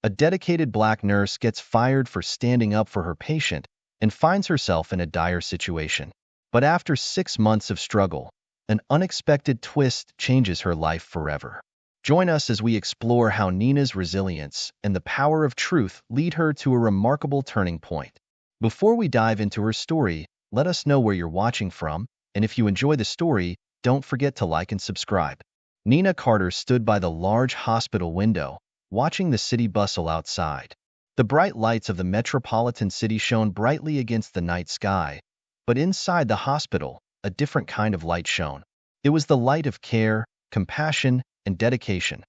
A dedicated black nurse gets fired for standing up for her patient and finds herself in a dire situation. But after 6 months of struggle, an unexpected twist changes her life forever. Join us as we explore how Nina's resilience and the power of truth lead her to a remarkable turning point. Before we dive into her story, let us know where you're watching from, and if you enjoy the story, don't forget to like and subscribe. Nina Carter stood by the large hospital window, watching the city bustle outside. The bright lights of the metropolitan city shone brightly against the night sky, but inside the hospital, a different kind of light shone. It was the light of care, compassion, and dedication,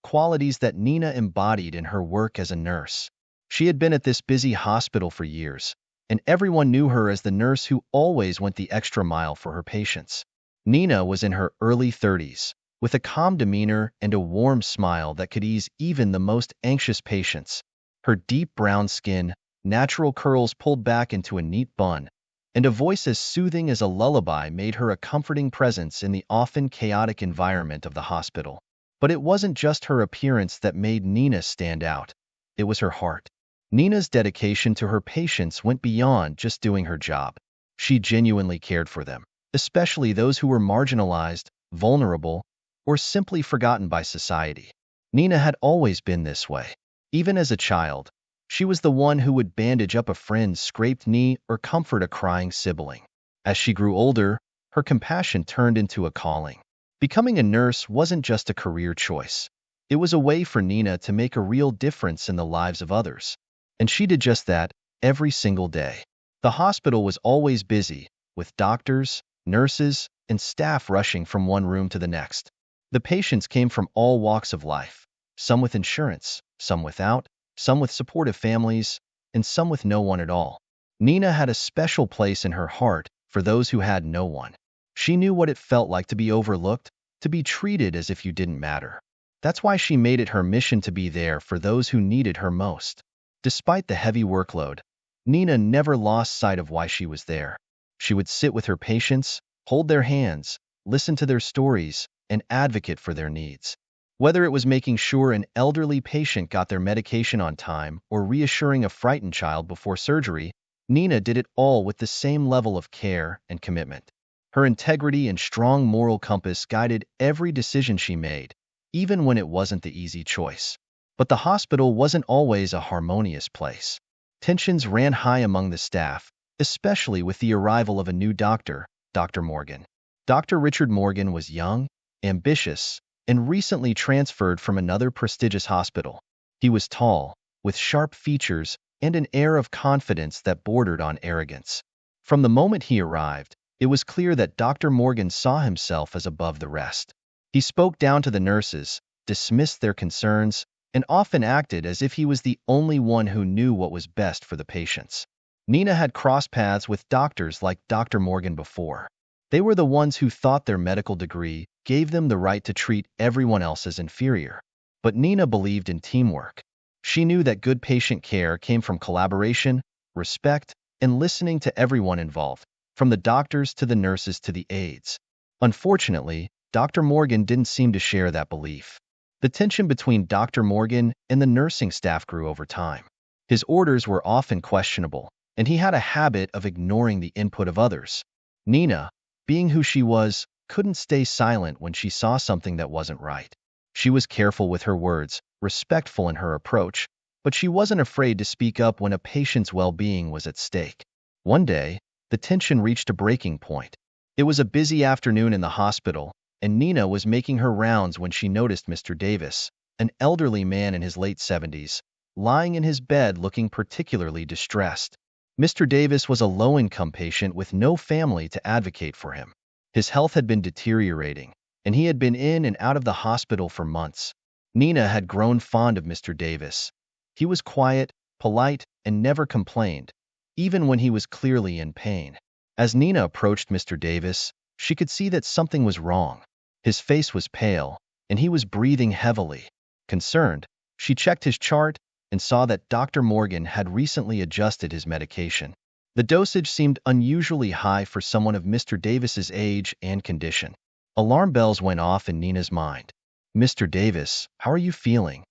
qualities that Nina embodied in her work as a nurse. She had been at this busy hospital for years, and everyone knew her as the nurse who always went the extra mile for her patients. Nina was in her early 30s, with a calm demeanor and a warm smile that could ease even the most anxious patients. Her deep brown skin, natural curls pulled back into a neat bun, and a voice as soothing as a lullaby made her a comforting presence in the often chaotic environment of the hospital. But it wasn't just her appearance that made Nina stand out. It was her heart. Nina's dedication to her patients went beyond just doing her job. She genuinely cared for them, especially those who were marginalized, vulnerable, or simply forgotten by society. Nina had always been this way. Even as a child, she was the one who would bandage up a friend's scraped knee or comfort a crying sibling. As she grew older, her compassion turned into a calling. Becoming a nurse wasn't just a career choice. It was a way for Nina to make a real difference in the lives of others. And she did just that every single day. The hospital was always busy, with doctors, nurses, and staff rushing from one room to the next. The patients came from all walks of life, some with insurance, some without, some with supportive families, and some with no one at all. Nina had a special place in her heart for those who had no one. She knew what it felt like to be overlooked, to be treated as if you didn't matter. That's why she made it her mission to be there for those who needed her most. Despite the heavy workload, Nina never lost sight of why she was there. She would sit with her patients, hold their hands, listen to their stories, and advocate for their needs. Whether it was making sure an elderly patient got their medication on time or reassuring a frightened child before surgery, Nina did it all with the same level of care and commitment. Her integrity and strong moral compass guided every decision she made, even when it wasn't the easy choice. But the hospital wasn't always a harmonious place. Tensions ran high among the staff, especially with the arrival of a new doctor, Dr. Morgan. Dr. Richard Morgan was young, ambitious, and recently transferred from another prestigious hospital. He was tall, with sharp features and an air of confidence that bordered on arrogance. From the moment he arrived, it was clear that Dr. Morgan saw himself as above the rest. He spoke down to the nurses, dismissed their concerns, and often acted as if he was the only one who knew what was best for the patients. Nina had crossed paths with doctors like Dr. Morgan before. They were the ones who thought their medical degree gave them the right to treat everyone else as inferior. But Nina believed in teamwork. She knew that good patient care came from collaboration, respect, and listening to everyone involved, from the doctors to the nurses to the aides. Unfortunately, Dr. Morgan didn't seem to share that belief. The tension between Dr. Morgan and the nursing staff grew over time. His orders were often questionable, and he had a habit of ignoring the input of others. Nina, being who she was, couldn't stay silent when she saw something that wasn't right. She was careful with her words, respectful in her approach, but she wasn't afraid to speak up when a patient's well-being was at stake. One day, the tension reached a breaking point. It was a busy afternoon in the hospital, and Nina was making her rounds when she noticed Mr. Davis, an elderly man in his late 70s, lying in his bed looking particularly distressed. Mr. Davis was a low-income patient with no family to advocate for him. His health had been deteriorating, and he had been in and out of the hospital for months. Nina had grown fond of Mr. Davis. He was quiet, polite, and never complained, even when he was clearly in pain. As Nina approached Mr. Davis, she could see that something was wrong. His face was pale, and he was breathing heavily. Concerned, she checked his chart and saw that Dr. Morgan had recently adjusted his medication. The dosage seemed unusually high for someone of Mr. Davis's age and condition. Alarm bells went off in Nina's mind. "Mr. Davis, how are you feeling?"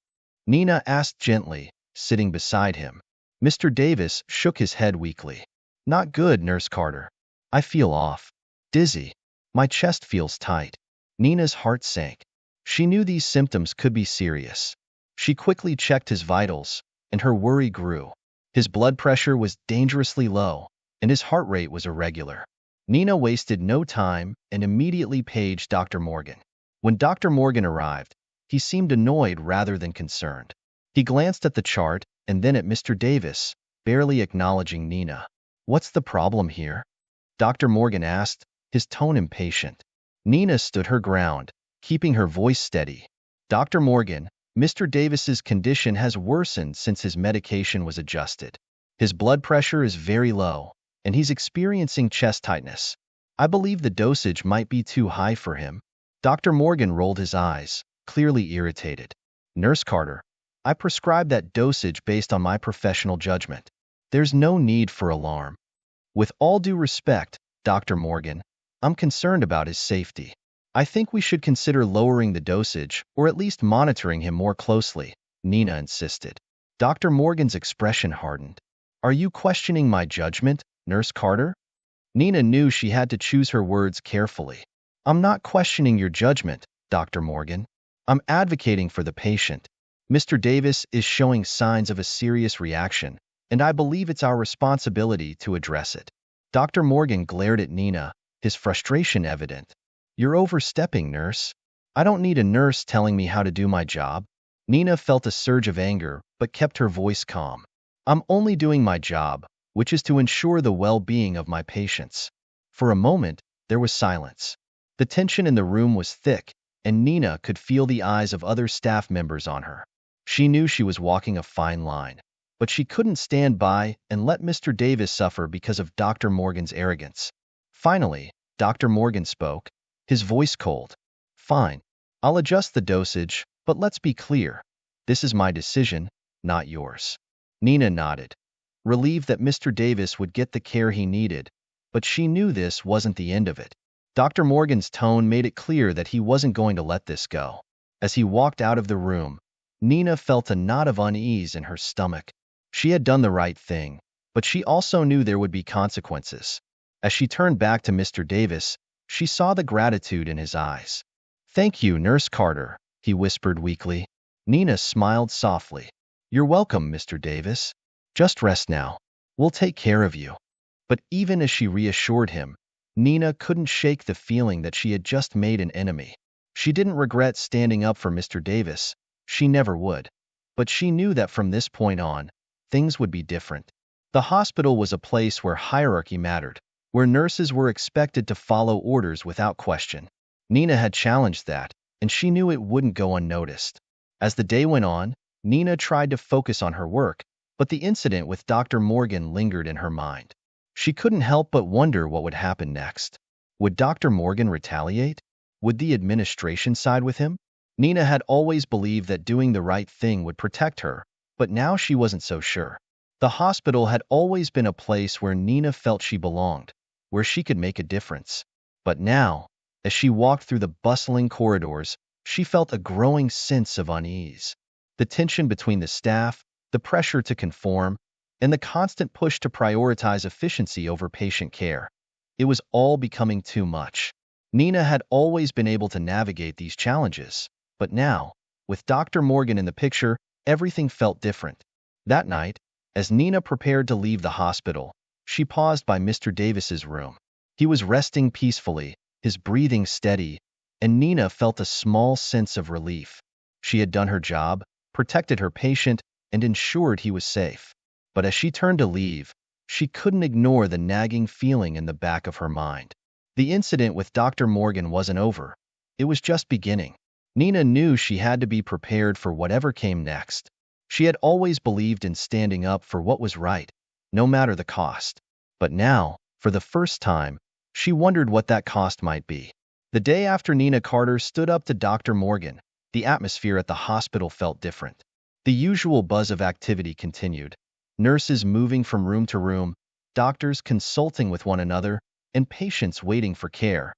Nina asked gently, sitting beside him. Mr. Davis shook his head weakly. Not good, Nurse Carter. I feel off. Dizzy. My chest feels tight. Nina's heart sank. She knew these symptoms could be serious. She quickly checked his vitals, and her worry grew. His blood pressure was dangerously low, and his heart rate was irregular. Nina wasted no time and immediately paged Dr. Morgan. When Dr. Morgan arrived, he seemed annoyed rather than concerned. He glanced at the chart and then at Mr. Davis, barely acknowledging Nina. What's the problem here? Dr. Morgan asked, his tone impatient. Nina stood her ground, keeping her voice steady. Dr. Morgan, Mr. Davis's condition has worsened since his medication was adjusted. His blood pressure is very low, and he's experiencing chest tightness. I believe the dosage might be too high for him. Dr. Morgan rolled his eyes, clearly irritated. Nurse Carter, I prescribed that dosage based on my professional judgment. There's no need for alarm. With all due respect, Dr. Morgan, I'm concerned about his safety. I think we should consider lowering the dosage or at least monitoring him more closely, Nina insisted. Dr. Morgan's expression hardened. Are you questioning my judgment, Nurse Carter? Nina knew she had to choose her words carefully. I'm not questioning your judgment, Dr. Morgan. I'm advocating for the patient. Mr. Davis is showing signs of a serious reaction, and I believe it's our responsibility to address it. Dr. Morgan glared at Nina, his frustration evident. You're overstepping, nurse. I don't need a nurse telling me how to do my job. Nina felt a surge of anger, but kept her voice calm. I'm only doing my job, which is to ensure the well-being of my patients. For a moment, there was silence. The tension in the room was thick, and Nina could feel the eyes of other staff members on her. She knew she was walking a fine line, but she couldn't stand by and let Mr. Davis suffer because of Dr. Morgan's arrogance. Finally, Dr. Morgan spoke, his voice cold. Fine. I'll adjust the dosage, but let's be clear. This is my decision, not yours. Nina nodded, relieved that Mr. Davis would get the care he needed, but she knew this wasn't the end of it. Dr. Morgan's tone made it clear that he wasn't going to let this go. As he walked out of the room, Nina felt a knot of unease in her stomach. She had done the right thing, but she also knew there would be consequences. As she turned back to Mr. Davis, she saw the gratitude in his eyes. Thank you, Nurse Carter, he whispered weakly. Nina smiled softly. You're welcome, Mr. Davis. Just rest now. We'll take care of you. But even as she reassured him, Nina couldn't shake the feeling that she had just made an enemy. She didn't regret standing up for Mr. Davis. She never would. But she knew that from this point on, things would be different. The hospital was a place where hierarchy mattered, where nurses were expected to follow orders without question. Nina had challenged that, and she knew it wouldn't go unnoticed. As the day went on, Nina tried to focus on her work, but the incident with Dr. Morgan lingered in her mind. She couldn't help but wonder what would happen next. Would Dr. Morgan retaliate? Would the administration side with him? Nina had always believed that doing the right thing would protect her, but now she wasn't so sure. The hospital had always been a place where Nina felt she belonged, where she could make a difference. But now, as she walked through the bustling corridors, she felt a growing sense of unease. The tension between the staff, the pressure to conform, and the constant push to prioritize efficiency over patient care. It was all becoming too much. Nina had always been able to navigate these challenges, but now, with Dr. Morgan in the picture, everything felt different. That night, as Nina prepared to leave the hospital, she paused by Mr. Davis's room. He was resting peacefully, his breathing steady, and Nina felt a small sense of relief. She had done her job, protected her patient, and ensured he was safe. But as she turned to leave, she couldn't ignore the nagging feeling in the back of her mind. The incident with Dr. Morgan wasn't over. It was just beginning. Nina knew she had to be prepared for whatever came next. She had always believed in standing up for what was right, no matter the cost. But now, for the first time, she wondered what that cost might be. The day after Nina Carter stood up to Dr. Morgan, the atmosphere at the hospital felt different. The usual buzz of activity continued. Nurses moving from room to room, doctors consulting with one another, and patients waiting for care.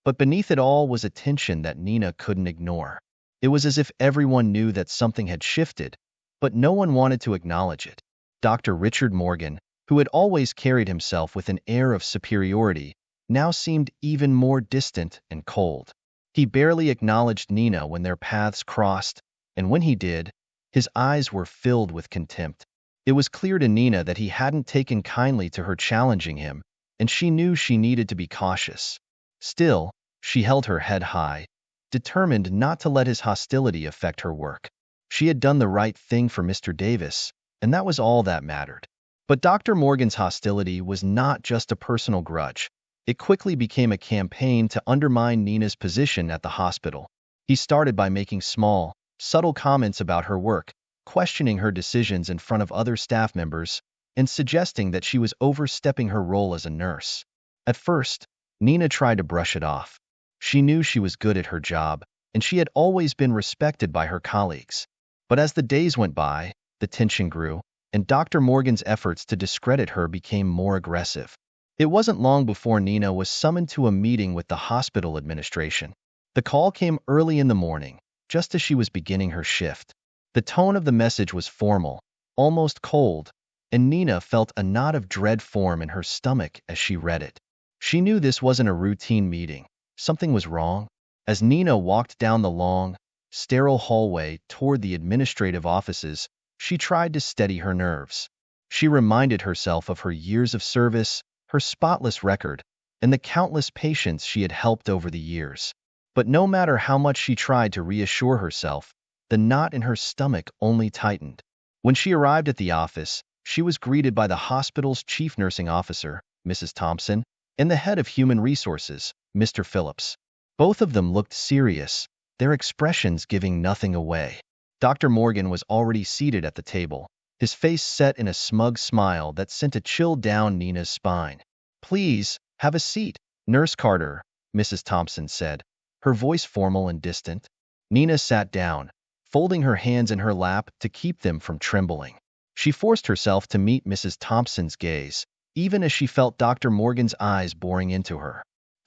But beneath it all was a tension that Nina couldn't ignore. It was as if everyone knew that something had shifted, but no one wanted to acknowledge it. Dr. Richard Morgan, who had always carried himself with an air of superiority, now seemed even more distant and cold. He barely acknowledged Nina when their paths crossed, and when he did, his eyes were filled with contempt. It was clear to Nina that he hadn't taken kindly to her challenging him, and she knew she needed to be cautious. Still, she held her head high, determined not to let his hostility affect her work. She had done the right thing for Mr. Davis, and that was all that mattered. But Dr. Morgan's hostility was not just a personal grudge. It quickly became a campaign to undermine Nina's position at the hospital. He started by making small, subtle comments about her work, questioning her decisions in front of other staff members, and suggesting that she was overstepping her role as a nurse. At first, Nina tried to brush it off. She knew she was good at her job, and she had always been respected by her colleagues. But as the days went by, the tension grew, and Dr. Morgan's efforts to discredit her became more aggressive. It wasn't long before Nina was summoned to a meeting with the hospital administration. The call came early in the morning, just as she was beginning her shift. The tone of the message was formal, almost cold, and Nina felt a knot of dread form in her stomach as she read it. She knew this wasn't a routine meeting. Something was wrong. As Nina walked down the long, sterile hallway toward the administrative offices, she tried to steady her nerves. She reminded herself of her years of service, her spotless record, and the countless patients she had helped over the years. But no matter how much she tried to reassure herself, the knot in her stomach only tightened. When she arrived at the office, she was greeted by the hospital's chief nursing officer, Mrs. Thompson, and the head of human resources, Mr. Phillips. Both of them looked serious, their expressions giving nothing away. Dr. Morgan was already seated at the table, his face set in a smug smile that sent a chill down Nina's spine. "Please, have a seat, Nurse Carter," Mrs. Thompson said, her voice formal and distant. Nina sat down, folding her hands in her lap to keep them from trembling. She forced herself to meet Mrs. Thompson's gaze, even as she felt Dr. Morgan's eyes boring into her.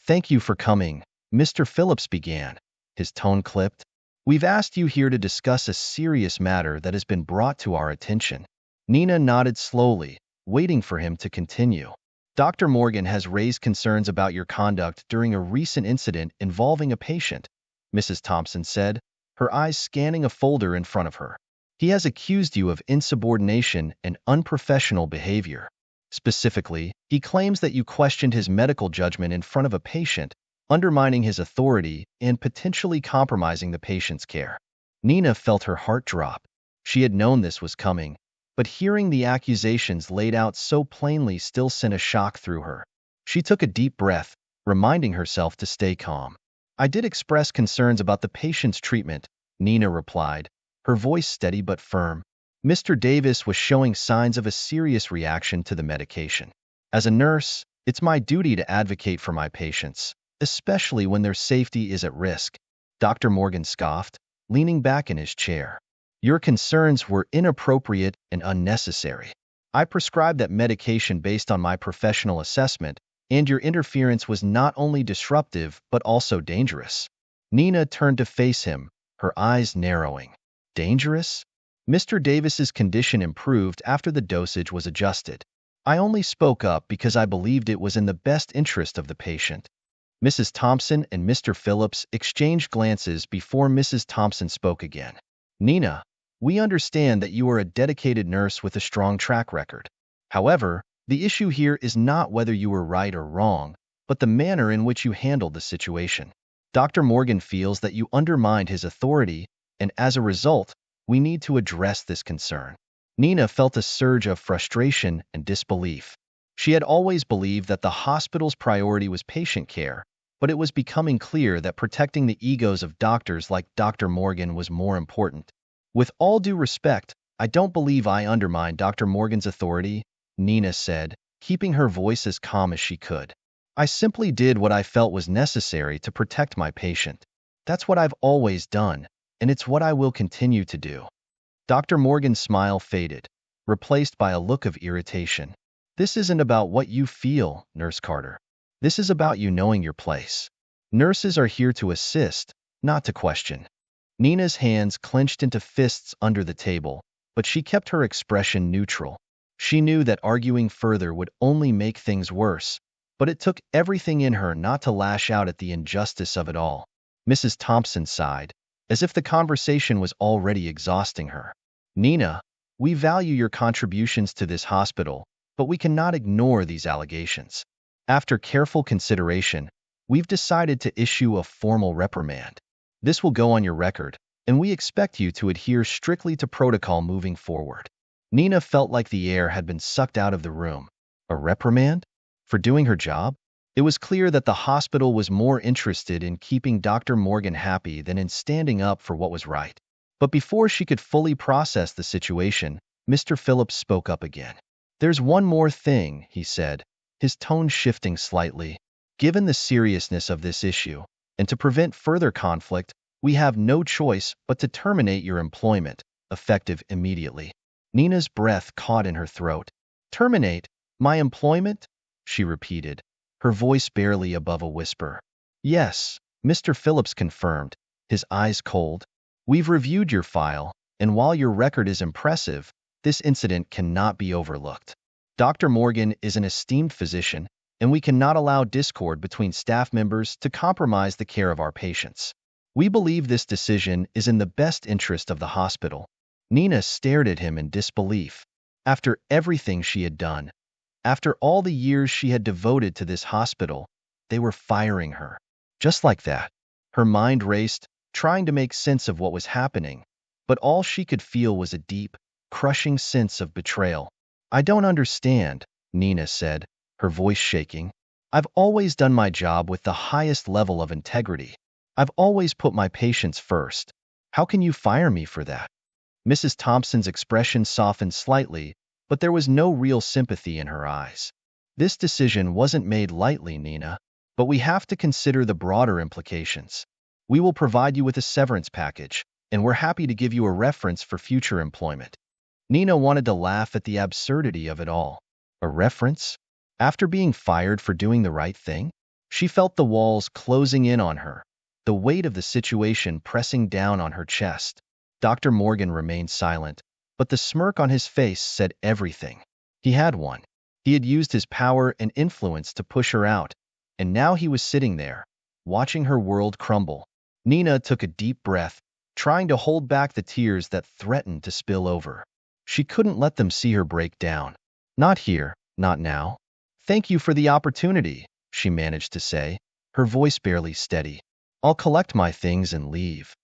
"Thank you for coming," Mr. Phillips began, his tone clipped. "We've asked you here to discuss a serious matter that has been brought to our attention." Nina nodded slowly, waiting for him to continue. "Dr. Morgan has raised concerns about your conduct during a recent incident involving a patient," Mrs. Thompson said, her eyes scanning a folder in front of her. "He has accused you of insubordination and unprofessional behavior. Specifically, he claims that you questioned his medical judgment in front of a patient, undermining his authority and potentially compromising the patient's care." Nina felt her heart drop. She had known this was coming, but hearing the accusations laid out so plainly still sent a shock through her. She took a deep breath, reminding herself to stay calm. "I did express concerns about the patient's treatment," Nina replied, her voice steady but firm. Mr. Davis was showing signs of a serious reaction to the medication. "As a nurse, it's my duty to advocate for my patients, especially when their safety is at risk," Dr. Morgan scoffed, leaning back in his chair. "Your concerns were inappropriate and unnecessary. I prescribed that medication based on my professional assessment, and your interference was not only disruptive but also dangerous." Nina turned to face him, her eyes narrowing. "Dangerous?" Mr. Davis's condition improved after the dosage was adjusted. "I only spoke up because I believed it was in the best interest of the patient." Mrs. Thompson and Mr. Phillips exchanged glances before Mrs. Thompson spoke again. "Nina, we understand that you are a dedicated nurse with a strong track record. However, the issue here is not whether you were right or wrong, but the manner in which you handled the situation. Dr. Morgan feels that you undermined his authority, and as a result, we need to address this concern." Nina felt a surge of frustration and disbelief. She had always believed that the hospital's priority was patient care, but it was becoming clear that protecting the egos of doctors like Dr. Morgan was more important. "With all due respect, I don't believe I undermined Dr. Morgan's authority," Nina said, keeping her voice as calm as she could. "I simply did what I felt was necessary to protect my patient. That's what I've always done, and it's what I will continue to do." Dr. Morgan's smile faded, replaced by a look of irritation. "This isn't about what you feel, Nurse Carter. This is about you knowing your place. Nurses are here to assist, not to question." Nina's hands clenched into fists under the table, but she kept her expression neutral. She knew that arguing further would only make things worse, but it took everything in her not to lash out at the injustice of it all. Mrs. Thompson sighed, as if the conversation was already exhausting her. Nina, we value your contributions to this hospital, but we cannot ignore these allegations. After careful consideration, we've decided to issue a formal reprimand. This will go on your record, and we expect you to adhere strictly to protocol moving forward. Nina felt like the air had been sucked out of the room. A reprimand? For doing her job? It was clear that the hospital was more interested in keeping Dr. Morgan happy than in standing up for what was right. But before she could fully process the situation, Mr. Phillips spoke up again. There's one more thing, he said, his tone shifting slightly. Given the seriousness of this issue, and to prevent further conflict, we have no choice but to terminate your employment, effective immediately. Nina's breath caught in her throat. Terminate my employment? She repeated, her voice barely above a whisper. Yes, Mr. Phillips confirmed, his eyes cold. We've reviewed your file, and while your record is impressive, this incident cannot be overlooked. Dr. Morgan is an esteemed physician, and we cannot allow discord between staff members to compromise the care of our patients. We believe this decision is in the best interest of the hospital. Nina stared at him in disbelief. After everything she had done, after all the years she had devoted to this hospital, they were firing her. Just like that. Her mind raced, trying to make sense of what was happening, but all she could feel was a deep, crushing sense of betrayal. I don't understand, Nina said, her voice shaking. I've always done my job with the highest level of integrity. I've always put my patients first. How can you fire me for that? Mrs. Thompson's expression softened slightly, but there was no real sympathy in her eyes. This decision wasn't made lightly, Nina, but we have to consider the broader implications. We will provide you with a severance package, and we're happy to give you a reference for future employment. Nina wanted to laugh at the absurdity of it all. A reference? After being fired for doing the right thing? She felt the walls closing in on her, the weight of the situation pressing down on her chest. Dr. Morgan remained silent, but the smirk on his face said everything. He had won. He had used his power and influence to push her out, and now he was sitting there, watching her world crumble. Nina took a deep breath, trying to hold back the tears that threatened to spill over. She couldn't let them see her break down. Not here, not now. Thank you for the opportunity, she managed to say, her voice barely steady. I'll collect my things and leave.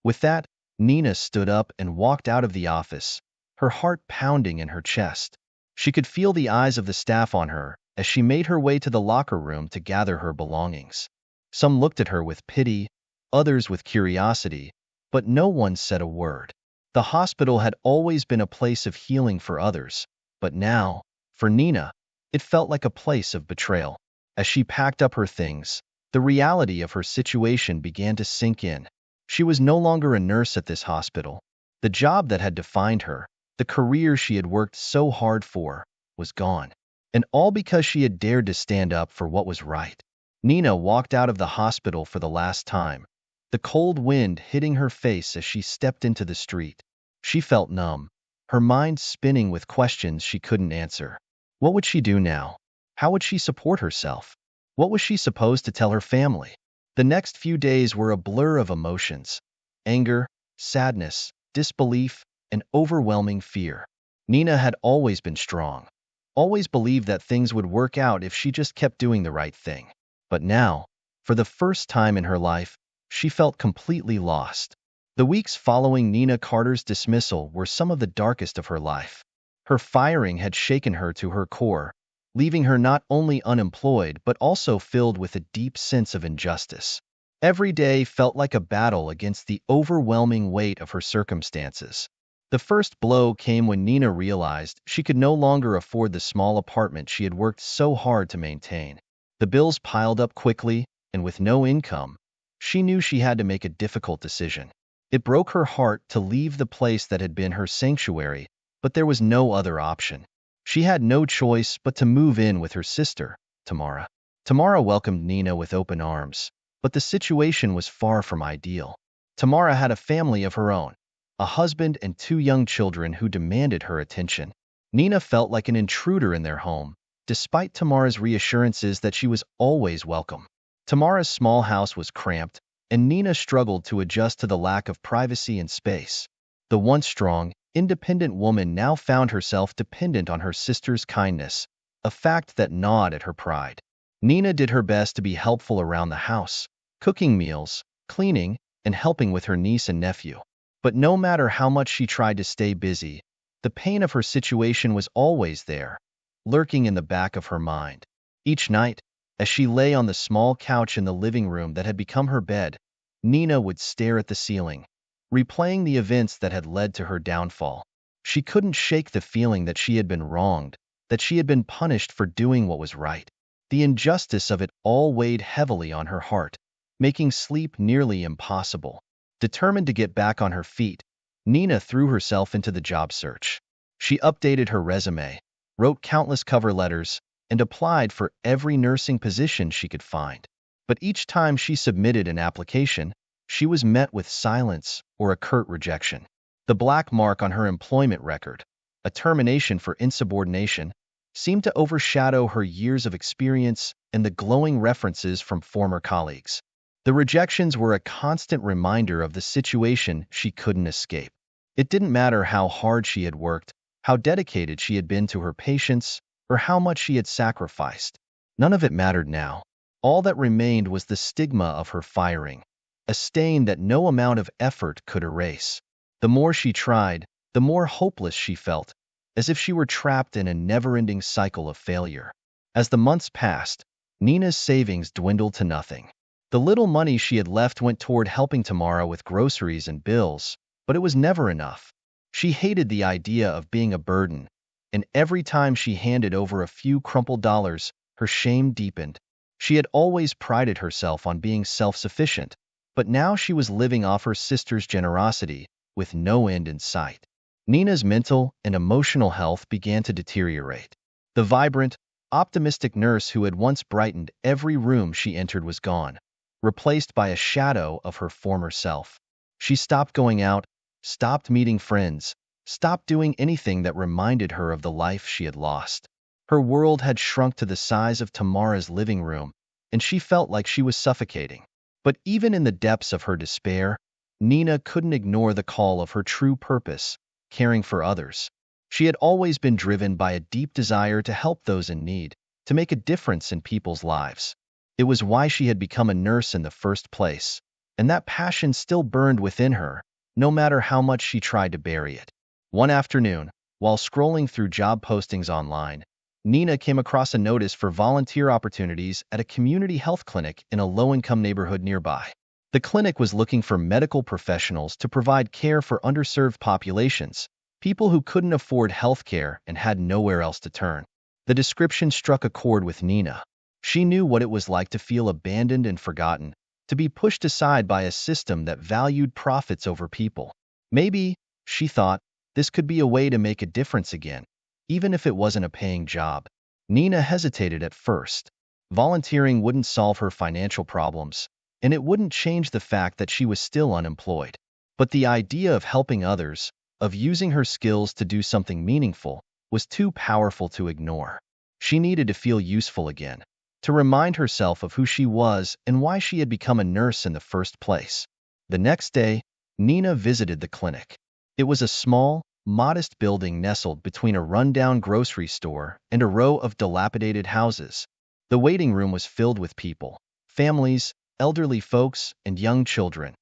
With that, Nina stood up and walked out of the office, her heart pounding in her chest. She could feel the eyes of the staff on her as she made her way to the locker room to gather her belongings. Some looked at her with pity, others with curiosity, but no one said a word. The hospital had always been a place of healing for others, but now, for Nina, it felt like a place of betrayal. As she packed up her things, the reality of her situation began to sink in. She was no longer a nurse at this hospital. The job that had defined her, the career she had worked so hard for, was gone. And all because she had dared to stand up for what was right. Nina walked out of the hospital for the last time, the cold wind hitting her face as she stepped into the street. She felt numb, her mind spinning with questions she couldn't answer. What would she do now? How would she support herself? What was she supposed to tell her family? The next few days were a blur of emotions: anger, sadness, disbelief, and overwhelming fear. Nina had always been strong, always believed that things would work out if she just kept doing the right thing. But now, for the first time in her life, she felt completely lost. The weeks following Nina Carter's dismissal were some of the darkest of her life. Her firing had shaken her to her core, leaving her not only unemployed but also filled with a deep sense of injustice. Every day felt like a battle against the overwhelming weight of her circumstances. The first blow came when Nina realized she could no longer afford the small apartment she had worked so hard to maintain. The bills piled up quickly, and with no income, she knew she had to make a difficult decision. It broke her heart to leave the place that had been her sanctuary, but there was no other option. She had no choice but to move in with her sister, Tamara. Tamara welcomed Nina with open arms, but the situation was far from ideal. Tamara had a family of her own, a husband and two young children who demanded her attention. Nina felt like an intruder in their home, despite Tamara's reassurances that she was always welcome. Tamara's small house was cramped, and Nina struggled to adjust to the lack of privacy and space. The once strong, independent woman now found herself dependent on her sister's kindness, a fact that gnawed at her pride. Nina did her best to be helpful around the house, cooking meals, cleaning, and helping with her niece and nephew. But no matter how much she tried to stay busy, the pain of her situation was always there, lurking in the back of her mind. Each night, as she lay on the small couch in the living room that had become her bed, Nina would stare at the ceiling, replaying the events that had led to her downfall. She couldn't shake the feeling that she had been wronged, that she had been punished for doing what was right. The injustice of it all weighed heavily on her heart, making sleep nearly impossible. Determined to get back on her feet, Nina threw herself into the job search. She updated her resume, wrote countless cover letters, and applied for every nursing position she could find. But each time she submitted an application, she was met with silence or a curt rejection. The black mark on her employment record, a termination for insubordination, seemed to overshadow her years of experience and the glowing references from former colleagues. The rejections were a constant reminder of the situation she couldn't escape. It didn't matter how hard she had worked, how dedicated she had been to her patients, or how much she had sacrificed. None of it mattered now. All that remained was the stigma of her firing, a stain that no amount of effort could erase. The more she tried, the more hopeless she felt, as if she were trapped in a never-ending cycle of failure. As the months passed, Nina's savings dwindled to nothing. The little money she had left went toward helping Tamara with groceries and bills, but it was never enough. She hated the idea of being a burden, and every time she handed over a few crumpled dollars, her shame deepened. She had always prided herself on being self-sufficient, but now she was living off her sister's generosity, with no end in sight. Nina's mental and emotional health began to deteriorate. The vibrant, optimistic nurse who had once brightened every room she entered was gone, replaced by a shadow of her former self. She stopped going out, stopped meeting friends, stopped doing anything that reminded her of the life she had lost. Her world had shrunk to the size of Tamara's living room, and she felt like she was suffocating. But even in the depths of her despair, Nina couldn't ignore the call of her true purpose, caring for others. She had always been driven by a deep desire to help those in need, to make a difference in people's lives. It was why she had become a nurse in the first place, and that passion still burned within her, no matter how much she tried to bury it. One afternoon, while scrolling through job postings online, Nina came across a notice for volunteer opportunities at a community health clinic in a low-income neighborhood nearby. The clinic was looking for medical professionals to provide care for underserved populations, people who couldn't afford health care and had nowhere else to turn. The description struck a chord with Nina. She knew what it was like to feel abandoned and forgotten, to be pushed aside by a system that valued profits over people. Maybe, she thought, this could be a way to make a difference again, even if it wasn't a paying job. Nina hesitated at first. Volunteering wouldn't solve her financial problems, and it wouldn't change the fact that she was still unemployed. But the idea of helping others, of using her skills to do something meaningful, was too powerful to ignore. She needed to feel useful again, to remind herself of who she was and why she had become a nurse in the first place. The next day, Nina visited the clinic. It was a small, modest building nestled between a rundown grocery store and a row of dilapidated houses. The waiting room was filled with people, families, elderly folks, and young children,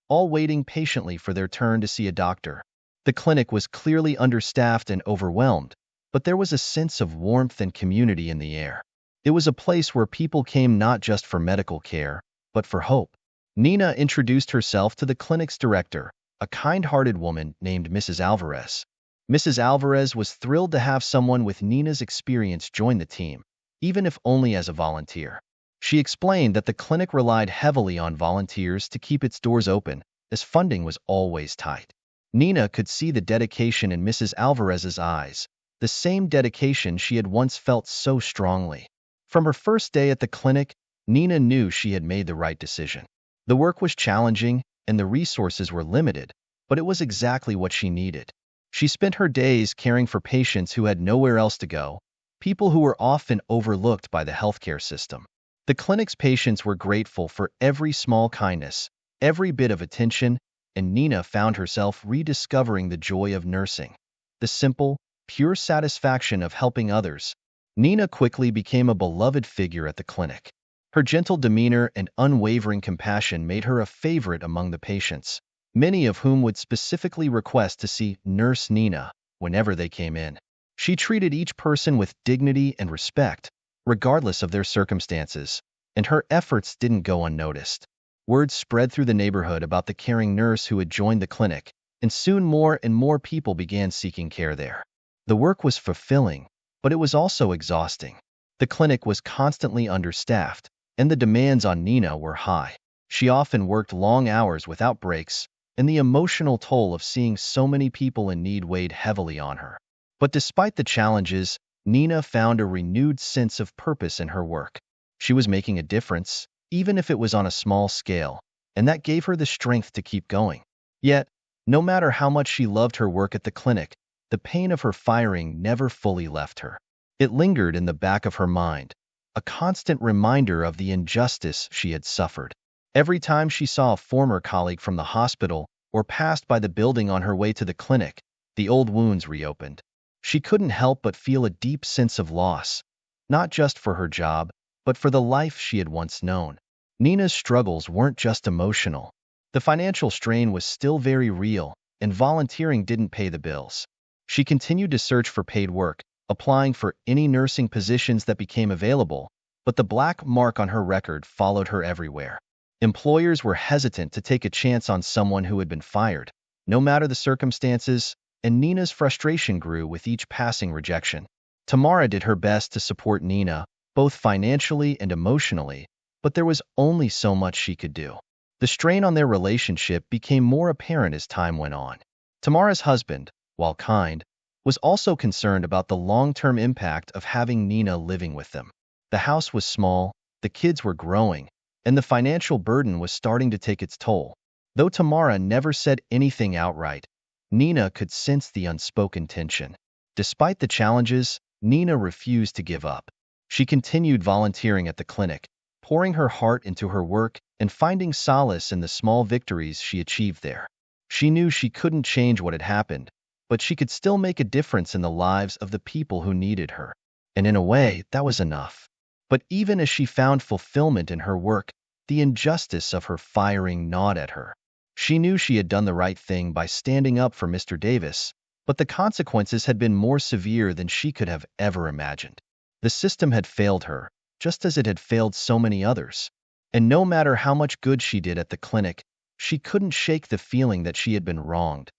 all waiting patiently for their turn to see a doctor. The clinic was clearly understaffed and overwhelmed, but there was a sense of warmth and community in the air. It was a place where people came not just for medical care, but for hope. Nina introduced herself to the clinic's director, a kind-hearted woman named Mrs. Alvarez. Mrs. Alvarez was thrilled to have someone with Nina's experience join the team, even if only as a volunteer. She explained that the clinic relied heavily on volunteers to keep its doors open, as funding was always tight. Nina could see the dedication in Mrs. Alvarez's eyes, the same dedication she had once felt so strongly. From her first day at the clinic, Nina knew she had made the right decision. The work was challenging, and the resources were limited, but it was exactly what she needed. She spent her days caring for patients who had nowhere else to go, people who were often overlooked by the healthcare system. The clinic's patients were grateful for every small kindness, every bit of attention, and Nina found herself rediscovering the joy of nursing, the simple, pure satisfaction of helping others. Nina quickly became a beloved figure at the clinic. Her gentle demeanor and unwavering compassion made her a favorite among the patients, many of whom would specifically request to see Nurse Nina whenever they came in. She treated each person with dignity and respect, regardless of their circumstances, and her efforts didn't go unnoticed. Word spread through the neighborhood about the caring nurse who had joined the clinic, and soon more and more people began seeking care there. The work was fulfilling, but it was also exhausting. The clinic was constantly understaffed, and the demands on Nina were high. She often worked long hours without breaks, and the emotional toll of seeing so many people in need weighed heavily on her. But despite the challenges, Nina found a renewed sense of purpose in her work. She was making a difference, even if it was on a small scale, and that gave her the strength to keep going. Yet, no matter how much she loved her work at the clinic, the pain of her firing never fully left her. It lingered in the back of her mind, a constant reminder of the injustice she had suffered. Every time she saw a former colleague from the hospital or passed by the building on her way to the clinic, the old wounds reopened. She couldn't help but feel a deep sense of loss, not just for her job, but for the life she had once known. Nina's struggles weren't just emotional. The financial strain was still very real, and volunteering didn't pay the bills. She continued to search for paid work, applying for any nursing positions that became available, but the black mark on her record followed her everywhere. Employers were hesitant to take a chance on someone who had been fired, no matter the circumstances, and Nina's frustration grew with each passing rejection. Tamara did her best to support Nina, both financially and emotionally, but there was only so much she could do. The strain on their relationship became more apparent as time went on. Tamara's husband, while kind, was also concerned about the long-term impact of having Nina living with them. The house was small, the kids were growing, and the financial burden was starting to take its toll. Though Tamara never said anything outright, Nina could sense the unspoken tension. Despite the challenges, Nina refused to give up. She continued volunteering at the clinic, pouring her heart into her work and finding solace in the small victories she achieved there. She knew she couldn't change what had happened, but she could still make a difference in the lives of the people who needed her. And in a way, that was enough. But even as she found fulfillment in her work, the injustice of her firing gnawed at her. She knew she had done the right thing by standing up for Mr. Davis, but the consequences had been more severe than she could have ever imagined. The system had failed her, just as it had failed so many others. And no matter how much good she did at the clinic, she couldn't shake the feeling that she had been wronged,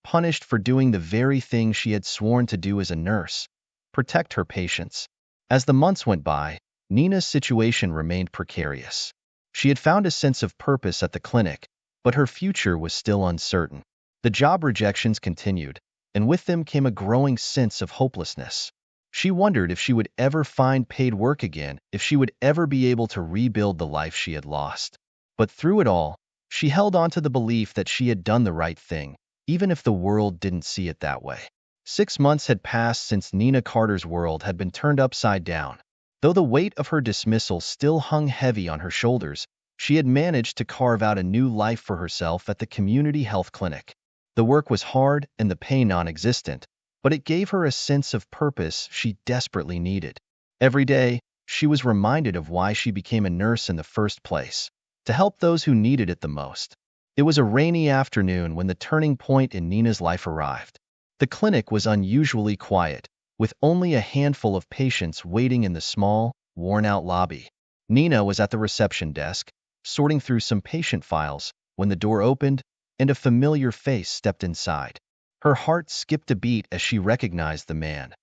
punished for doing the very thing she had sworn to do as a nurse: protect her patients. As the months went by, Nina's situation remained precarious. She had found a sense of purpose at the clinic, but her future was still uncertain. The job rejections continued, and with them came a growing sense of hopelessness. She wondered if she would ever find paid work again, if she would ever be able to rebuild the life she had lost. But through it all, she held on to the belief that she had done the right thing, even if the world didn't see it that way. 6 months had passed since Nina Carter's world had been turned upside down. Though the weight of her dismissal still hung heavy on her shoulders, she had managed to carve out a new life for herself at the community health clinic. The work was hard and the pay non-existent, but it gave her a sense of purpose she desperately needed. Every day, she was reminded of why she became a nurse in the first place: to help those who needed it the most. It was a rainy afternoon when the turning point in Nina's life arrived. The clinic was unusually quiet, with only a handful of patients waiting in the small, worn-out lobby. Nina was at the reception desk, sorting through some patient files, when the door opened and a familiar face stepped inside. Her heart skipped a beat as she recognized the man.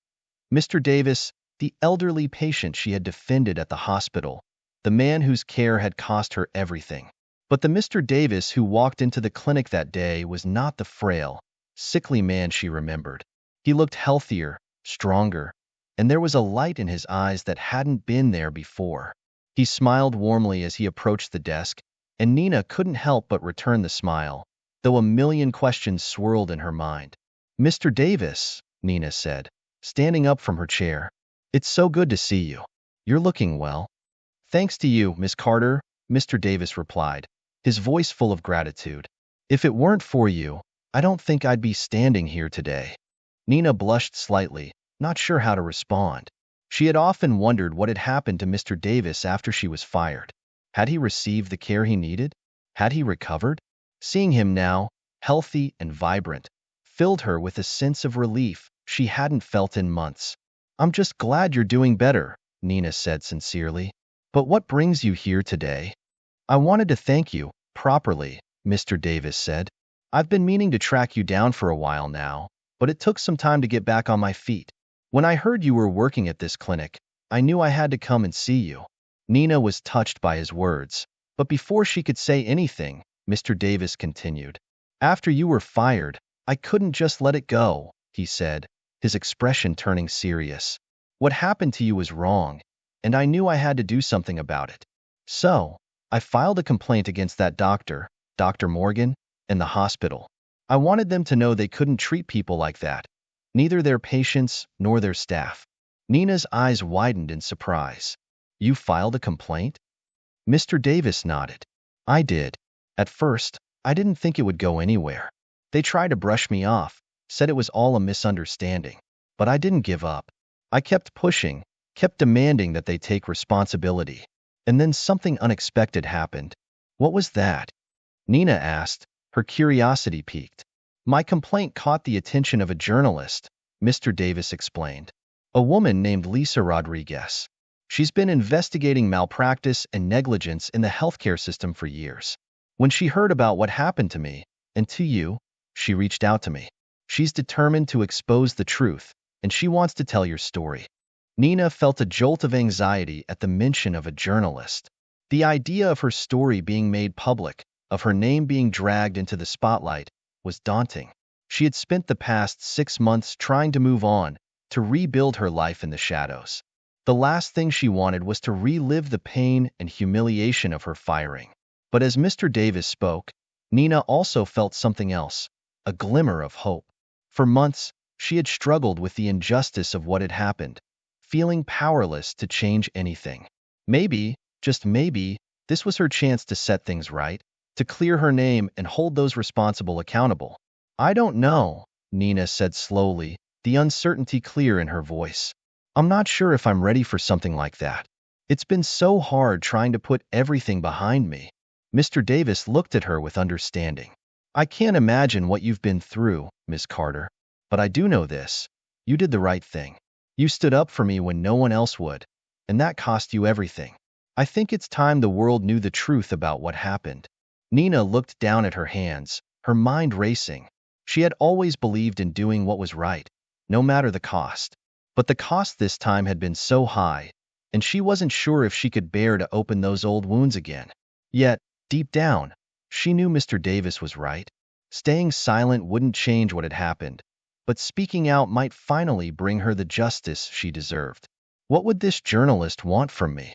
Mr. Davis, the elderly patient she had defended at the hospital, the man whose care had cost her everything. But the Mr. Davis who walked into the clinic that day was not the frail, sickly man she remembered. He looked healthier, stronger, and there was a light in his eyes that hadn't been there before. He smiled warmly as he approached the desk, and Nina couldn't help but return the smile, though a million questions swirled in her mind. Mr. Davis, Nina said, standing up from her chair. It's so good to see you. You're looking well. Thanks to you, Miss Carter, Mr. Davis replied, his voice full of gratitude. If it weren't for you, I don't think I'd be standing here today. Nina blushed slightly, not sure how to respond. She had often wondered what had happened to Mr. Davis after she was fired. Had he received the care he needed? Had he recovered? Seeing him now, healthy and vibrant, filled her with a sense of relief she hadn't felt in months. I'm just glad you're doing better, Nina said sincerely. But what brings you here today? I wanted to thank you, properly, Mr. Davis said. I've been meaning to track you down for a while now, but it took some time to get back on my feet. When I heard you were working at this clinic, I knew I had to come and see you. Nina was touched by his words, but before she could say anything, Mr. Davis continued. After you were fired, I couldn't just let it go, he said, his expression turning serious. What happened to you was wrong, and I knew I had to do something about it. So, I filed a complaint against that doctor, Dr. Morgan, and the hospital. I wanted them to know they couldn't treat people like that, neither their patients nor their staff. Nina's eyes widened in surprise. You filed a complaint? Mr. Davis nodded. I did. At first, I didn't think it would go anywhere. They tried to brush me off, said it was all a misunderstanding. But I didn't give up. I kept pushing, kept demanding that they take responsibility. And then something unexpected happened. What was that? Nina asked, her curiosity piqued. My complaint caught the attention of a journalist, Mr. Davis explained. A woman named Lisa Rodriguez. She's been investigating malpractice and negligence in the healthcare system for years. When she heard about what happened to me, and to you, she reached out to me. She's determined to expose the truth, and she wants to tell your story. Nina felt a jolt of anxiety at the mention of a journalist. The idea of her story being made public, of her name being dragged into the spotlight, was daunting. She had spent the past 6 months trying to move on, to rebuild her life in the shadows. The last thing she wanted was to relive the pain and humiliation of her firing. But as Mr. Davis spoke, Nina also felt something else, a glimmer of hope. For months, she had struggled with the injustice of what had happened, feeling powerless to change anything. Maybe, just maybe, this was her chance to set things right, to clear her name and hold those responsible accountable. I don't know, Nina said slowly, the uncertainty clear in her voice. I'm not sure if I'm ready for something like that. It's been so hard trying to put everything behind me. Mr. Davis looked at her with understanding. I can't imagine what you've been through, Miss Carter. But I do know this. You did the right thing. You stood up for me when no one else would, and that cost you everything. I think it's time the world knew the truth about what happened. Nina looked down at her hands, her mind racing. She had always believed in doing what was right, no matter the cost. But the cost this time had been so high, and she wasn't sure if she could bear to open those old wounds again. Yet, deep down, she knew Mr. Davis was right. Staying silent wouldn't change what had happened, but speaking out might finally bring her the justice she deserved. What would this journalist want from me?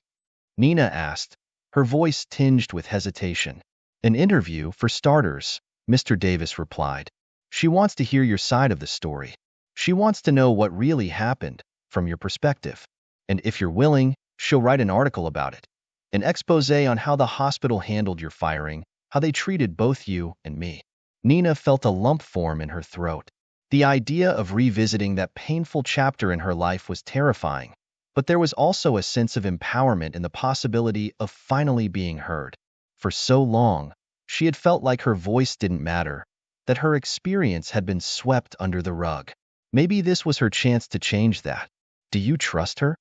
Nina asked, her voice tinged with hesitation. An interview, for starters, Mr. Davis replied. She wants to hear your side of the story. She wants to know what really happened, from your perspective. And if you're willing, she'll write an article about it. An expose on how the hospital handled your firing, how they treated both you and me. Nina felt a lump form in her throat. The idea of revisiting that painful chapter in her life was terrifying, but there was also a sense of empowerment in the possibility of finally being heard. For so long, she had felt like her voice didn't matter, that her experience had been swept under the rug. Maybe this was her chance to change that. Do you trust her?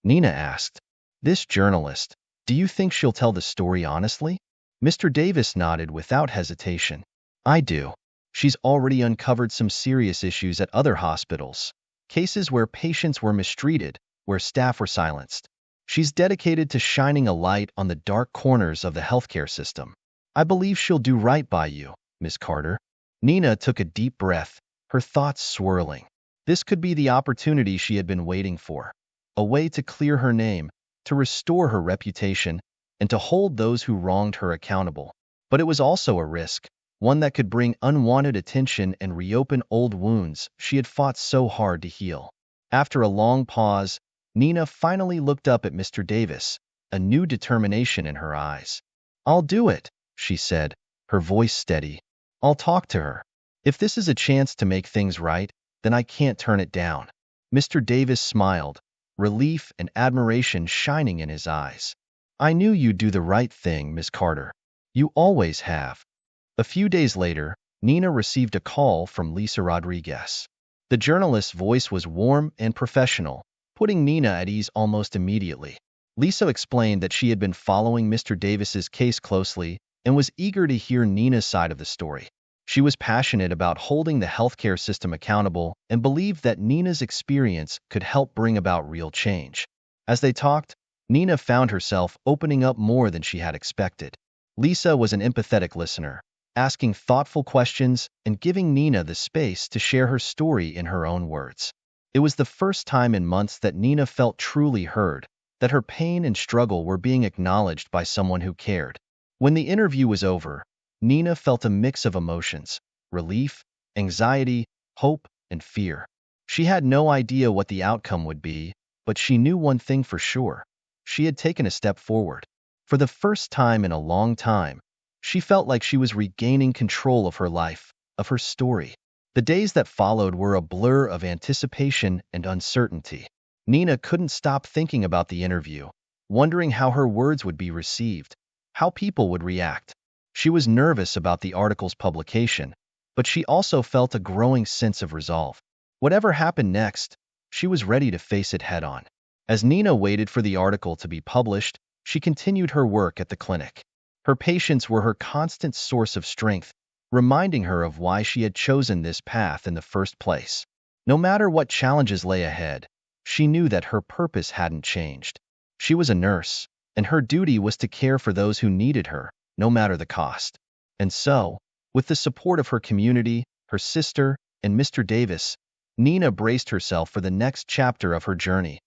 Nina asked. This journalist, do you think she'll tell the story honestly? Mr. Davis nodded without hesitation. I do. She's already uncovered some serious issues at other hospitals, cases where patients were mistreated, where staff were silenced. She's dedicated to shining a light on the dark corners of the healthcare system. I believe she'll do right by you, Miss Carter. Nina took a deep breath, her thoughts swirling. This could be the opportunity she had been waiting for. A way to clear her name, to restore her reputation, and to hold those who wronged her accountable. But it was also a risk, one that could bring unwanted attention and reopen old wounds she had fought so hard to heal. After a long pause, Nina finally looked up at Mr. Davis, a new determination in her eyes. "I'll do it," she said, her voice steady. "I'll talk to her. If this is a chance to make things right, then I can't turn it down." Mr. Davis smiled, relief and admiration shining in his eyes. "I knew you'd do the right thing, Miss Carter. You always have." A few days later, Nina received a call from Lisa Rodriguez. The journalist's voice was warm and professional, putting Nina at ease almost immediately. Lisa explained that she had been following Mr. Davis's case closely and was eager to hear Nina's side of the story. She was passionate about holding the healthcare system accountable and believed that Nina's experience could help bring about real change. As they talked, Nina found herself opening up more than she had expected. Lisa was an empathetic listener, asking thoughtful questions and giving Nina the space to share her story in her own words. It was the first time in months that Nina felt truly heard, that her pain and struggle were being acknowledged by someone who cared. When the interview was over, Nina felt a mix of emotions: relief, anxiety, hope, and fear. She had no idea what the outcome would be, but she knew one thing for sure: she had taken a step forward. For the first time in a long time, she felt like she was regaining control of her life, of her story. The days that followed were a blur of anticipation and uncertainty. Nina couldn't stop thinking about the interview, wondering how her words would be received, how people would react. She was nervous about the article's publication, but she also felt a growing sense of resolve. Whatever happened next, she was ready to face it head-on. As Nina waited for the article to be published, she continued her work at the clinic. Her patients were her constant source of strength, reminding her of why she had chosen this path in the first place. No matter what challenges lay ahead, she knew that her purpose hadn't changed. She was a nurse, and her duty was to care for those who needed her, no matter the cost. And so, with the support of her community, her sister, and Mr. Davis, Nina braced herself for the next chapter of her journey,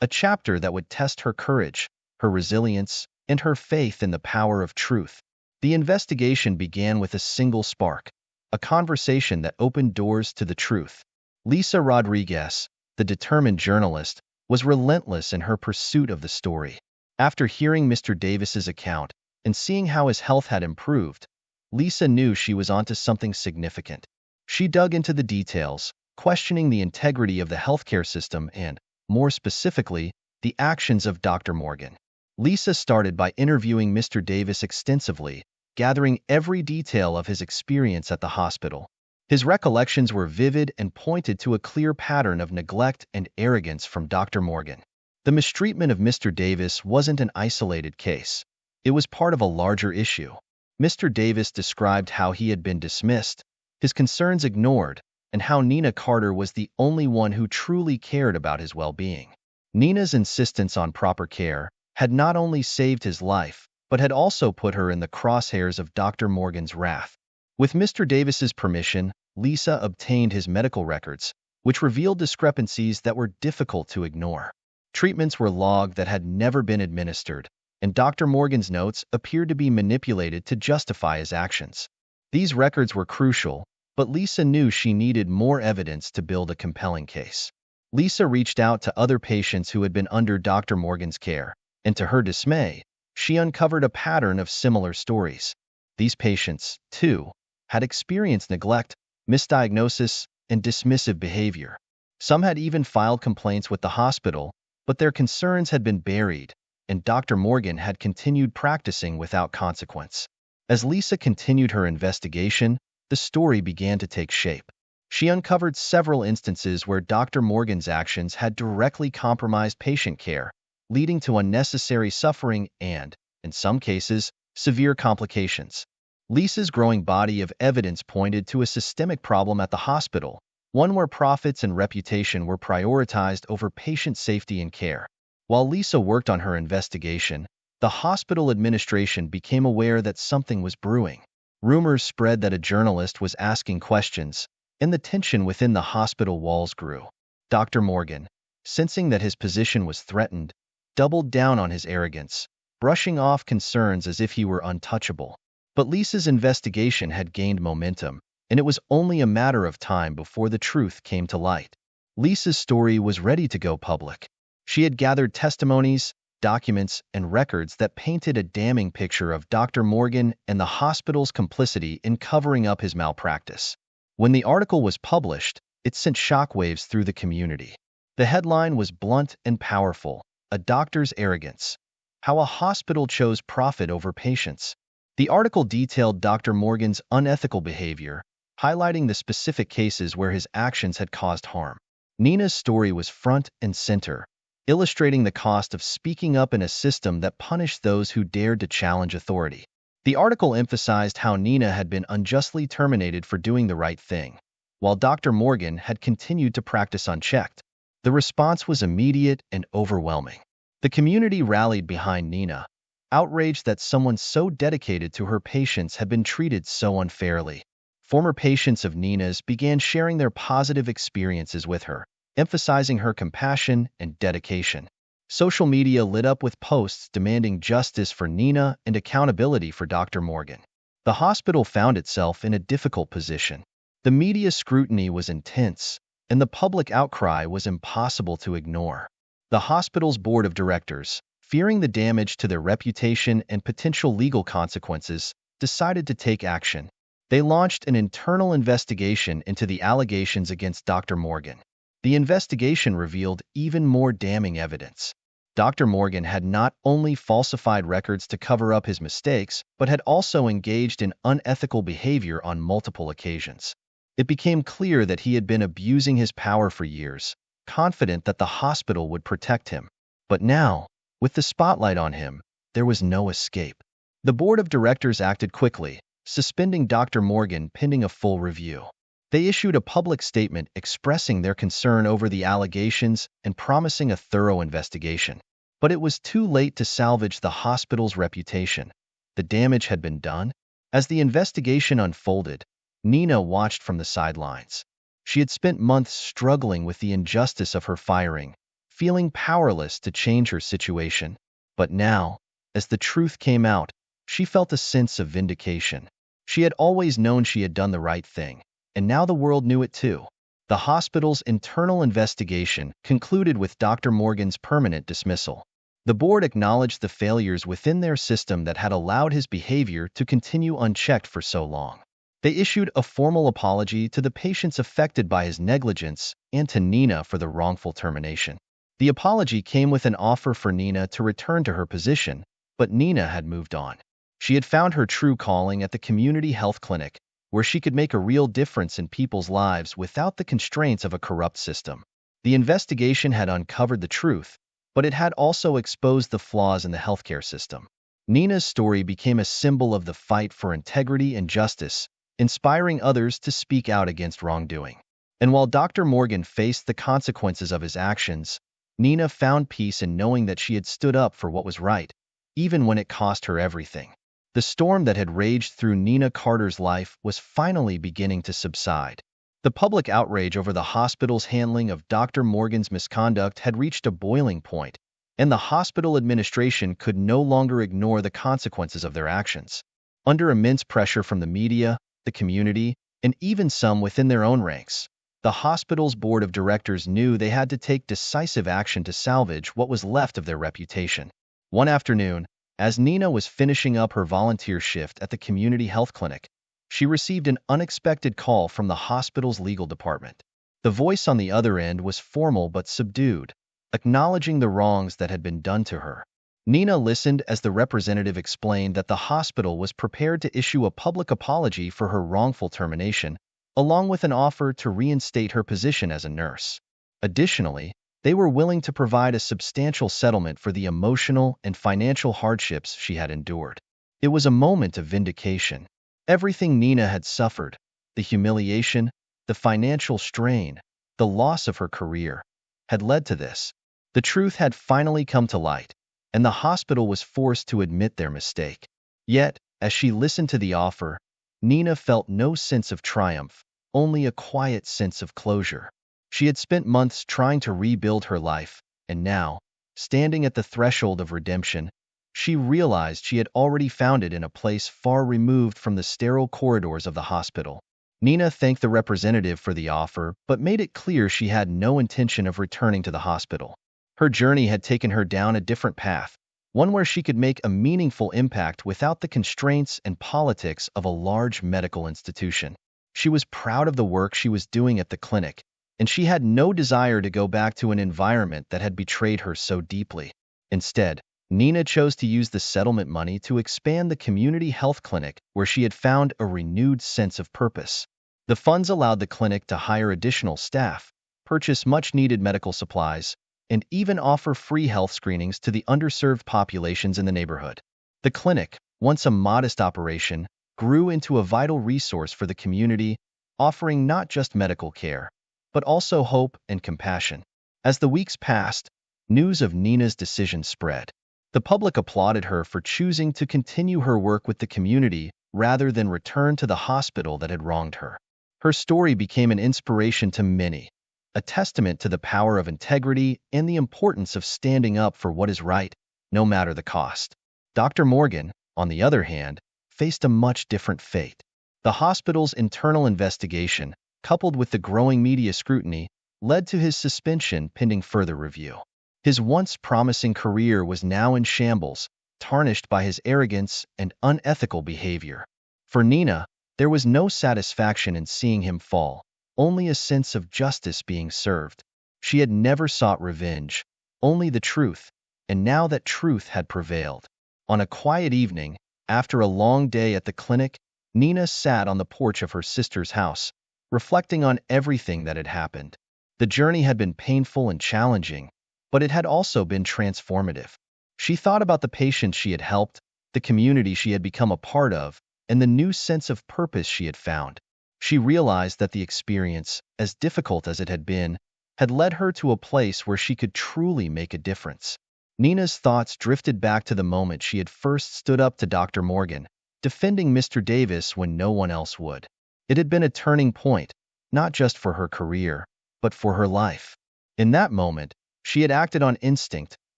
a chapter that would test her courage, her resilience, and her faith in the power of truth. The investigation began with a single spark, a conversation that opened doors to the truth. Lisa Rodriguez, the determined journalist, was relentless in her pursuit of the story. After hearing Mr. Davis's account and seeing how his health had improved, Lisa knew she was onto something significant. She dug into the details, questioning the integrity of the healthcare system and, more specifically, the actions of Dr. Morgan. Lisa started by interviewing Mr. Davis extensively, gathering every detail of his experience at the hospital. His recollections were vivid and pointed to a clear pattern of neglect and arrogance from Dr. Morgan. The mistreatment of Mr. Davis wasn't an isolated case. It was part of a larger issue. Mr. Davis described how he had been dismissed, his concerns ignored, and how Nina Carter was the only one who truly cared about his well-being. Nina's insistence on proper care had not only saved his life, but had also put her in the crosshairs of Dr. Morgan's wrath. With Mr. Davis's permission, Lisa obtained his medical records, which revealed discrepancies that were difficult to ignore. Treatments were logged that had never been administered, and Dr. Morgan's notes appeared to be manipulated to justify his actions. These records were crucial, but Lisa knew she needed more evidence to build a compelling case. Lisa reached out to other patients who had been under Dr. Morgan's care, and to her dismay, she uncovered a pattern of similar stories. These patients, too, had experienced neglect, misdiagnosis, and dismissive behavior. Some had even filed complaints with the hospital, but their concerns had been buried, and Dr. Morgan had continued practicing without consequence. As Lisa continued her investigation, the story began to take shape. She uncovered several instances where Dr. Morgan's actions had directly compromised patient care, leading to unnecessary suffering and, in some cases, severe complications. Lisa's growing body of evidence pointed to a systemic problem at the hospital, one where profits and reputation were prioritized over patient safety and care. While Lisa worked on her investigation, the hospital administration became aware that something was brewing. Rumors spread that a journalist was asking questions, and the tension within the hospital walls grew. Dr. Morgan, sensing that his position was threatened, doubled down on his arrogance, brushing off concerns as if he were untouchable. But Lisa's investigation had gained momentum, and it was only a matter of time before the truth came to light. Lisa's story was ready to go public. She had gathered testimonies, documents, and records that painted a damning picture of Dr. Morgan and the hospital's complicity in covering up his malpractice. When the article was published, it sent shockwaves through the community. The headline was blunt and powerful: "A Doctor's Arrogance. How a Hospital Chose Profit Over Patients." The article detailed Dr. Morgan's unethical behavior, highlighting the specific cases where his actions had caused harm. Nina's story was front and center, illustrating the cost of speaking up in a system that punished those who dared to challenge authority. The article emphasized how Nina had been unjustly terminated for doing the right thing, while Dr. Morgan had continued to practice unchecked. The response was immediate and overwhelming. The community rallied behind Nina, outraged that someone so dedicated to her patients had been treated so unfairly. Former patients of Nina's began sharing their positive experiences with her, emphasizing her compassion and dedication. Social media lit up with posts demanding justice for Nina and accountability for Dr. Morgan. The hospital found itself in a difficult position. The media scrutiny was intense, and the public outcry was impossible to ignore. The hospital's board of directors, fearing the damage to their reputation and potential legal consequences, decided to take action. They launched an internal investigation into the allegations against Dr. Morgan. The investigation revealed even more damning evidence. Dr. Morgan had not only falsified records to cover up his mistakes, but had also engaged in unethical behavior on multiple occasions. It became clear that he had been abusing his power for years, confident that the hospital would protect him. But now, with the spotlight on him, there was no escape. The board of directors acted quickly, suspending Dr. Morgan pending a full review. They issued a public statement expressing their concern over the allegations and promising a thorough investigation. But it was too late to salvage the hospital's reputation. The damage had been done. As the investigation unfolded, Nina watched from the sidelines. She had spent months struggling with the injustice of her firing, feeling powerless to change her situation. But now, as the truth came out, she felt a sense of vindication. She had always known she had done the right thing, and now the world knew it too. The hospital's internal investigation concluded with Dr. Morgan's permanent dismissal. The board acknowledged the failures within their system that had allowed his behavior to continue unchecked for so long. They issued a formal apology to the patients affected by his negligence and to Nina for the wrongful termination. The apology came with an offer for Nina to return to her position, but Nina had moved on. She had found her true calling at the community health clinic, where she could make a real difference in people's lives without the constraints of a corrupt system. The investigation had uncovered the truth, but it had also exposed the flaws in the healthcare system. Nina's story became a symbol of the fight for integrity and justice, inspiring others to speak out against wrongdoing. And while Dr. Morgan faced the consequences of his actions, Nina found peace in knowing that she had stood up for what was right, even when it cost her everything. The storm that had raged through Nina Carter's life was finally beginning to subside. The public outrage over the hospital's handling of Dr. Morgan's misconduct had reached a boiling point, and the hospital administration could no longer ignore the consequences of their actions. Under immense pressure from the media, the community, and even some within their own ranks, the hospital's board of directors knew they had to take decisive action to salvage what was left of their reputation. One afternoon, as Nina was finishing up her volunteer shift at the community health clinic, she received an unexpected call from the hospital's legal department. The voice on the other end was formal but subdued, acknowledging the wrongs that had been done to her. Nina listened as the representative explained that the hospital was prepared to issue a public apology for her wrongful termination, along with an offer to reinstate her position as a nurse. Additionally, they were willing to provide a substantial settlement for the emotional and financial hardships she had endured. It was a moment of vindication. Everything Nina had suffered, the humiliation, the financial strain, the loss of her career, had led to this. The truth had finally come to light, and the hospital was forced to admit their mistake. Yet, as she listened to the offer, Nina felt no sense of triumph, only a quiet sense of closure. She had spent months trying to rebuild her life, and now, standing at the threshold of redemption, She realized she had already found it in a place far removed from the sterile corridors of the hospital. Nina thanked the representative for the offer, but made it clear she had no intention of returning to the hospital. Her journey had taken her down a different path, one where she could make a meaningful impact without the constraints and politics of a large medical institution. She was proud of the work she was doing at the clinic, and she had no desire to go back to an environment that had betrayed her so deeply. Instead, Nina chose to use the settlement money to expand the community health clinic where she had found a renewed sense of purpose. The funds allowed the clinic to hire additional staff, purchase much-needed medical supplies, and even offer free health screenings to the underserved populations in the neighborhood. The clinic, once a modest operation, grew into a vital resource for the community, offering not just medical care, but also hope and compassion. As the weeks passed, news of Nina's decision spread. The public applauded her for choosing to continue her work with the community rather than return to the hospital that had wronged her. Her story became an inspiration to many, a testament to the power of integrity and the importance of standing up for what is right, no matter the cost. Dr. Morgan, on the other hand, faced a much different fate. The hospital's internal investigation, coupled with the growing media scrutiny, led to his suspension pending further review. His once promising career was now in shambles, tarnished by his arrogance and unethical behavior. For Nina, there was no satisfaction in seeing him fall, only a sense of justice being served. She had never sought revenge, only the truth, and now that truth had prevailed. On a quiet evening, after a long day at the clinic, Nina sat on the porch of her sister's house, reflecting on everything that had happened. The journey had been painful and challenging, but it had also been transformative. She thought about the patients she had helped, the community she had become a part of, and the new sense of purpose she had found. She realized that the experience, as difficult as it had led her to a place where she could truly make a difference. Nina's thoughts drifted back to the moment she had first stood up to Dr. Morgan, defending Mr. Davis when no one else would. It had been a turning point, not just for her career, but for her life. In that moment, she had acted on instinct,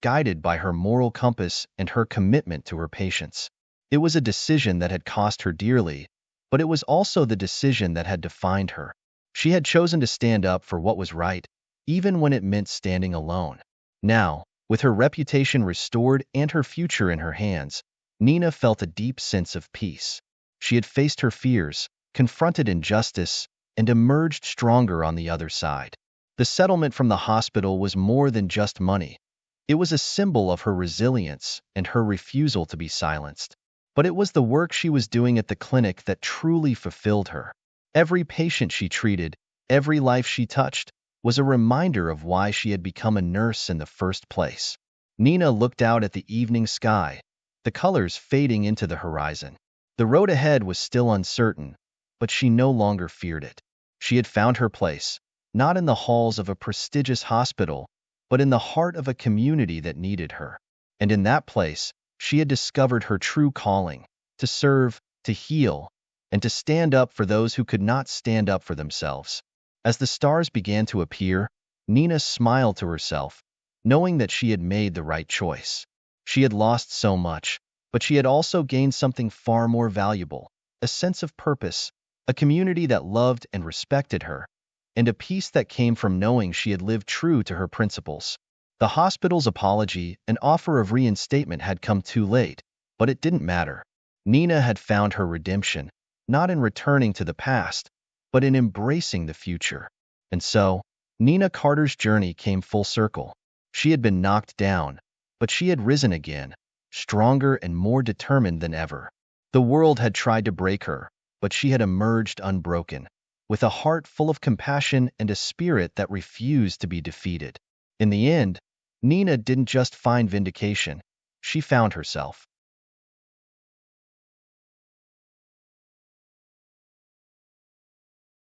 guided by her moral compass and her commitment to her patients. It was a decision that had cost her dearly, but it was also the decision that had defined her. She had chosen to stand up for what was right, even when it meant standing alone. Now, with her reputation restored and her future in her hands, Nina felt a deep sense of peace. She had faced her fears, confronted injustice, and emerged stronger on the other side. The settlement from the hospital was more than just money. It was a symbol of her resilience and her refusal to be silenced. But it was the work she was doing at the clinic that truly fulfilled her. Every patient she treated, every life she touched, was a reminder of why she had become a nurse in the first place. Nina looked out at the evening sky, the colors fading into the horizon. The road ahead was still uncertain, but she no longer feared it. She had found her place, not in the halls of a prestigious hospital, but in the heart of a community that needed her. And in that place, she had discovered her true calling: to serve, to heal, and to stand up for those who could not stand up for themselves. As the stars began to appear, Nina smiled to herself, knowing that she had made the right choice. She had lost so much, but she had also gained something far more valuable: a sense of purpose, a community that loved and respected her, and a peace that came from knowing she had lived true to her principles. The hospital's apology and offer of reinstatement had come too late, but it didn't matter. Nina had found her redemption, not in returning to the past, but in embracing the future. And so, Nina Carter's journey came full circle. She had been knocked down, but she had risen again, stronger and more determined than ever. The world had tried to break her, but she had emerged unbroken, with a heart full of compassion and a spirit that refused to be defeated. In the end, Nina didn't just find vindication, she found herself.